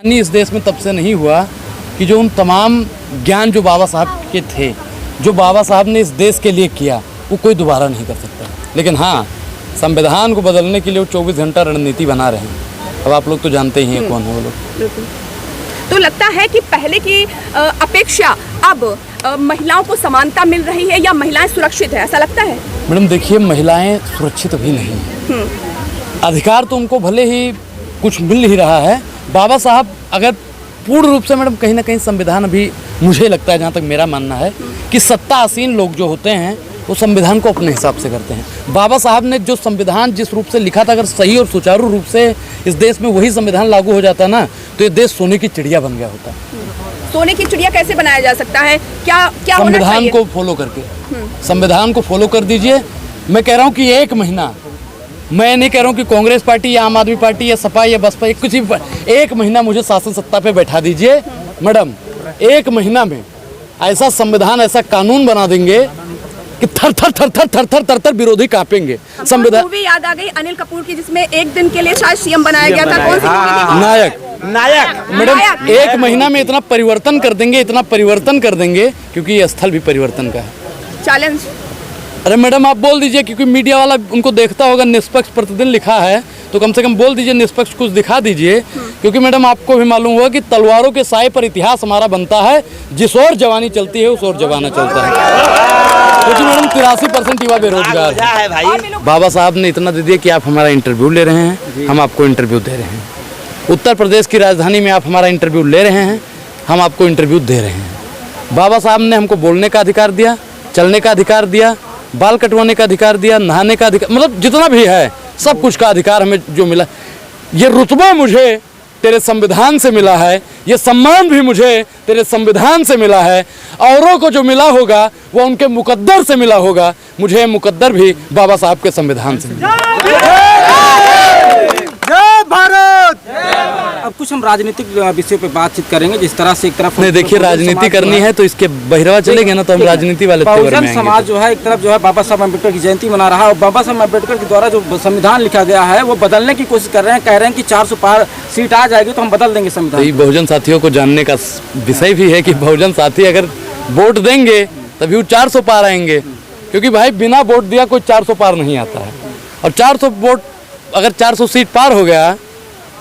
इस देश में तब से नहीं हुआ कि जो उन तमाम ज्ञान जो बाबा साहब के थे, जो बाबा साहब ने इस देश के लिए किया, वो कोई दोबारा नहीं कर सकता। लेकिन हाँ, संविधान को बदलने के लिए वो 24 घंटा रणनीति बना रहे हैं। अब आप लोग तो जानते ही हैं कौन है वो लोग। तो लगता है कि पहले की अपेक्षा अब महिलाओं को समानता मिल रही है या महिलाएं सुरक्षित है, ऐसा लगता है? मैडम देखिए, महिलाएं सुरक्षित भी नहीं हैं। अधिकार तो उनको भले ही कुछ मिल ही रहा है। बाबा साहब अगर पूर्ण रूप से मैडम कहीं ना कहीं संविधान अभी, मुझे लगता है जहाँ तक मेरा मानना है कि सत्तासीन लोग जो होते हैं वो संविधान को अपने हिसाब से करते हैं। बाबा साहब ने जो संविधान जिस रूप से लिखा था, अगर सही और सुचारू रूप से इस देश में वही संविधान लागू हो जाता ना, तो ये देश सोने की चिड़िया बन गया होता। सोने की चिड़िया कैसे बनाया जा सकता है? क्या संविधान को फॉलो करके, संविधान को फॉलो कर दीजिए। मैं कह रहा हूँ कि एक महीना, मैं नहीं कह रहा हूँ कि कांग्रेस पार्टी या आम आदमी पार्टी या सपा या बसपा या कुछ भी, एक महीना मुझे शासन सत्ता पे बैठा दीजिए मैडम। एक महीना में ऐसा संविधान, ऐसा कानून बना देंगे कि थर थर थर थर थर थर थर थर विरोधी कांपेंगे। संविधान मूवी याद आ गई अनिल कपूर की, जिसमें एक दिन के लिए शायद सीएम बनाया गया था। कौन सी मूवी थी? नायक मैडम, एक महीना में इतना परिवर्तन कर देंगे, इतना परिवर्तन कर देंगे, क्योंकि ये स्थल भी परिवर्तन का है। चैलेंज। अरे मैडम आप बोल दीजिए, क्योंकि मीडिया वाला उनको देखता होगा, निष्पक्ष प्रतिदिन लिखा है, तो कम से कम बोल दीजिए, निष्पक्ष कुछ दिखा दीजिए। क्योंकि मैडम आपको भी मालूम होगा कि तलवारों के साए पर इतिहास हमारा बनता है। जिस ओर जवानी चलती है उस ओर जमाना चलता है। क्योंकि मैडम 83% युवा बेरोजगार है भाई। बाबा साहब ने इतना दे दिया कि आप हमारा इंटरव्यू ले रहे हैं, हम आपको इंटरव्यू दे रहे हैं। उत्तर प्रदेश की राजधानी में आप हमारा इंटरव्यू ले रहे हैं, हम आपको इंटरव्यू दे रहे हैं। बाबा साहब ने हमको बोलने का अधिकार दिया, चलने का अधिकार दिया, बाल कटवाने का अधिकार दिया, नहाने का अधिकार, मतलब जितना भी है सब कुछ का अधिकार हमें जो मिला। ये रुतबा मुझे तेरे संविधान से मिला है, ये सम्मान भी मुझे तेरे संविधान से मिला है। औरों को जो मिला होगा वो उनके मुकद्दर से मिला होगा, मुझे मुकद्दर भी बाबा साहब के संविधान से मिला। जय भारत। अब कुछ हम राजनीतिक विषयों पे बातचीत करेंगे। जिस तरह से एक तरफ नहीं, देखिए राजनीति करनी है तो इसके बहिरवा चलेंगे ना, तो हम राजनीति वाले बहुजन समाज जो है एक तरफ जो है बाबा साहब अम्बेडकर की जयंती मना रहा है, और बाबा साहब अम्बेडकर के द्वारा जो संविधान लिखा गया है वो बदलने की कोशिश कर रहे हैं। कह रहे हैं कि 400 पार सीट आ जाएगी तो हम बदल देंगे संविधान। तो बहुजन साथियों को जानने का विषय भी है कि बहुजन साथी अगर वोट देंगे तभी वो 400 पार आएंगे। क्योंकि भाई बिना वोट दिया कोई 400 पार नहीं आता है। और 400 वोट, अगर 400 सीट पार हो गया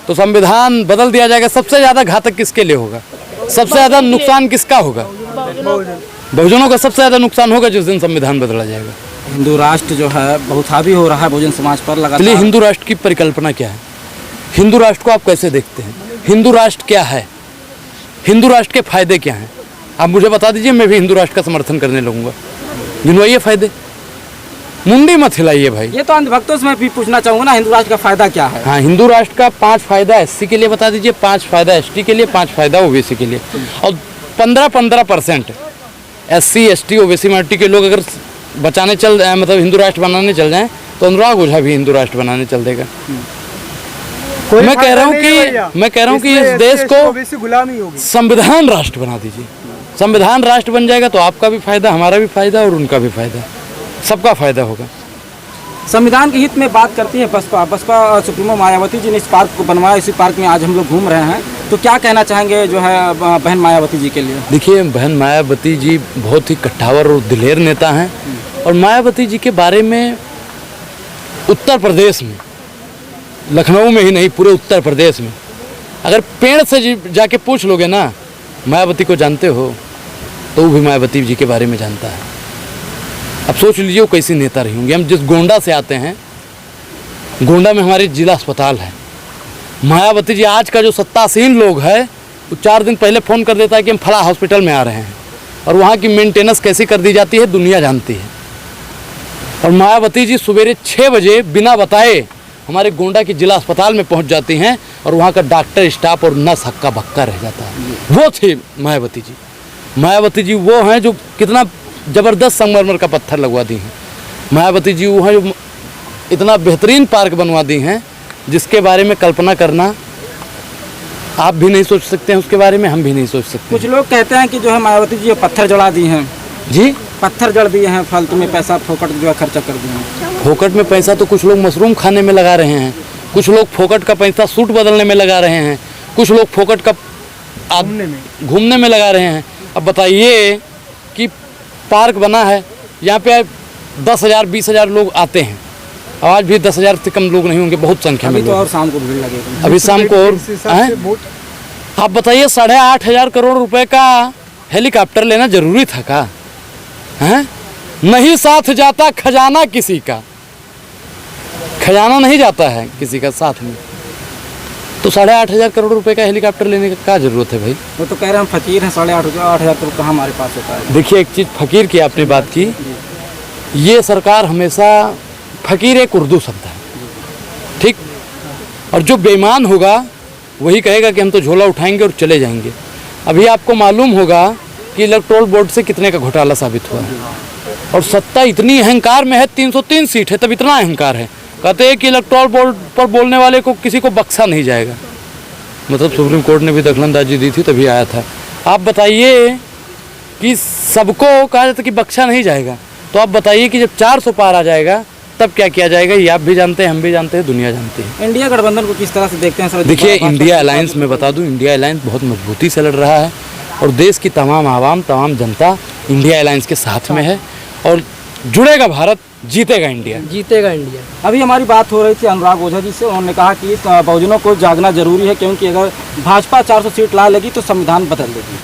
तो संविधान बदल दिया जाएगा। सबसे ज़्यादा घातक किसके लिए होगा? सबसे ज़्यादा नुकसान किसका होगा? बहुजनों का सबसे ज़्यादा नुकसान होगा जिस दिन संविधान बदला जाएगा। हिंदू राष्ट्र जो है बहुत हावी हो रहा है बहुजन समाज पर लगातार। चलिए, हिंदू राष्ट्र की परिकल्पना क्या है? हिंदू राष्ट्र को आप कैसे देखते हैं? हिंदू राष्ट्र क्या है? हिंदू राष्ट्र के फायदे क्या हैं? आप मुझे बता दीजिए, मैं भी हिंदू राष्ट्र का समर्थन करने लगूंगा। गिनवाइए फायदे, मुंडी मत हिलाइए भाई। ये तो अंधभक्तों से मैं भी पूछना चाहूंगा ना, हिंदू राष्ट्र का फायदा क्या है? हाँ, हिंदू राष्ट्र का 5 फायदा एससी के लिए बता दीजिए, 5 फायदा एसटी के लिए, 5 फायदा ओबीसी के लिए। और 15% एससी एसटी ओबीसी माइनॉरिटी के लोग अगर बचाने चल जाए, मतलब हिंदू राष्ट्र बनाने चल जाएं, तो अनुराग ओझा भी हिंदू राष्ट्र बनाने चल देगा। मैं कह रहा हूँ कि इस देश को गुलामी होगी। संविधान राष्ट्र बना दीजिए। संविधान राष्ट्र बन जाएगा तो आपका भी फायदा, हमारा भी फायदा और उनका भी फायदा, सबका फायदा होगा। संविधान के हित में बात करती है बसपा सुप्रीमो मायावती जी ने इस पार्क को बनवाया। इसी पार्क में आज हम लोग घूम रहे हैं, तो क्या कहना चाहेंगे जो है बहन मायावती जी के लिए? देखिए, बहन मायावती जी बहुत ही कट्टावर और दिलेर नेता हैं। और मायावती जी के बारे में उत्तर प्रदेश में, लखनऊ में ही नहीं पूरे उत्तर प्रदेश में, अगर पेड़ से जाके पूछ लोगे ना मायावती को जानते हो, तो वो भी मायावती जी के बारे में जानता है। अब सोच लीजिए वो कैसी नेता रही होंगी। हम जिस गोंडा से आते हैं, गोंडा में हमारी जिला अस्पताल है। मायावती जी आज का जो सत्तासीन लोग है वो 4 दिन पहले फ़ोन कर देता है कि हम फला हॉस्पिटल में आ रहे हैं, और वहाँ की मेंटेनेंस कैसी कर दी जाती है दुनिया जानती है। और मायावती जी सवेरे 6 बजे बिना बताए हमारे गोंडा की जिला अस्पताल में पहुँच जाती हैं, और वहाँ का डॉक्टर स्टाफ और नर्स हक्का बक्का रह जाता है। वो थी मायावती जी। मायावती जी वो हैं जो कितना ज़बरदस्त संगमरमर का पत्थर लगवा दी हैं। मायावती जी वो हैं जो इतना बेहतरीन पार्क बनवा दी हैं जिसके बारे में कल्पना करना आप भी नहीं सोच सकते हैं, उसके बारे में हम भी नहीं सोच सकते। कुछ लोग कहते हैं कि जो है मायावती जी पत्थर जड़ा दी हैं। जी, पत्थर जड़ दिए हैं, फालतू में पैसा फोकट जो है खर्चा कर दिए हैं। फोकट में पैसा तो कुछ लोग मशरूम खाने में लगा रहे हैं, कुछ लोग फोकट का पैसा सूट बदलने में लगा रहे हैं, कुछ लोग फोकट का घूमने में लगा रहे हैं। अब बताइए कि पार्क बना है, यहाँ पे 10,000 20,000 लोग आते हैं, आज भी 10,000 से कम लोग नहीं होंगे, बहुत संख्या में अभी तो लोग। और शाम को भीड़ लगेगी। अभी शाम को और हैं? आप बताइए 8,500 करोड़ रुपए का हेलीकॉप्टर लेना जरूरी था का? हैं? नहीं साथ जाता खजाना किसी का, खजाना नहीं जाता है किसी का साथ में, तो 8,500 करोड़ रुपए का हेलीकॉप्टर लेने का क्या जरूरत है भाई? वो तो कह रहे हैं हम फकीर हैं, 8,500 करोड़ कहाँ हमारे पास होता है। देखिए एक चीज़, फकीर की आपने बात की, ये सरकार हमेशा, फकीर एक उर्दू शब्द है, ठीक, और जो बेईमान होगा वही कहेगा कि हम तो झोला उठाएंगे और चले जाएंगे। अभी आपको मालूम होगा कि इलेक्टोरल बोर्ड से कितने का घोटाला साबित हुआ है, और सत्ता इतनी अहंकार में है, 303 सीट है, तब इतना अहंकार है, कहते हैं कि इलेक्टोरल बोर्ड पर बोलने वाले को किसी को बख्शा नहीं जाएगा। मतलब सुप्रीम कोर्ट ने भी दखलंदाजी दी थी तभी आया था। आप बताइए कि सबको कहा जाता कि बख्शा नहीं जाएगा, तो आप बताइए कि जब 400 पार आ जाएगा तब क्या किया जाएगा? ये आप भी जानते हैं, हम भी जानते हैं, दुनिया जानती है। इंडिया गठबंधन को किस तरह से देखते हैं सर? देखिए इंडिया अलायंस में बता दूं, इंडिया अलायंस बहुत मजबूती से लड़ रहा है और देश की तमाम आवाम, तमाम जनता इंडिया अलायंस के साथ में है, और जुड़ेगा भारत, जीतेगा इंडिया, जीतेगा इंडिया। अभी हमारी बात हो रही थी अनुराग ओझा जी से, उन्होंने कहा कि बहुजनों को जागना जरूरी है, क्योंकि अगर भाजपा 400 सीट ला लेगी तो संविधान बदल देगी।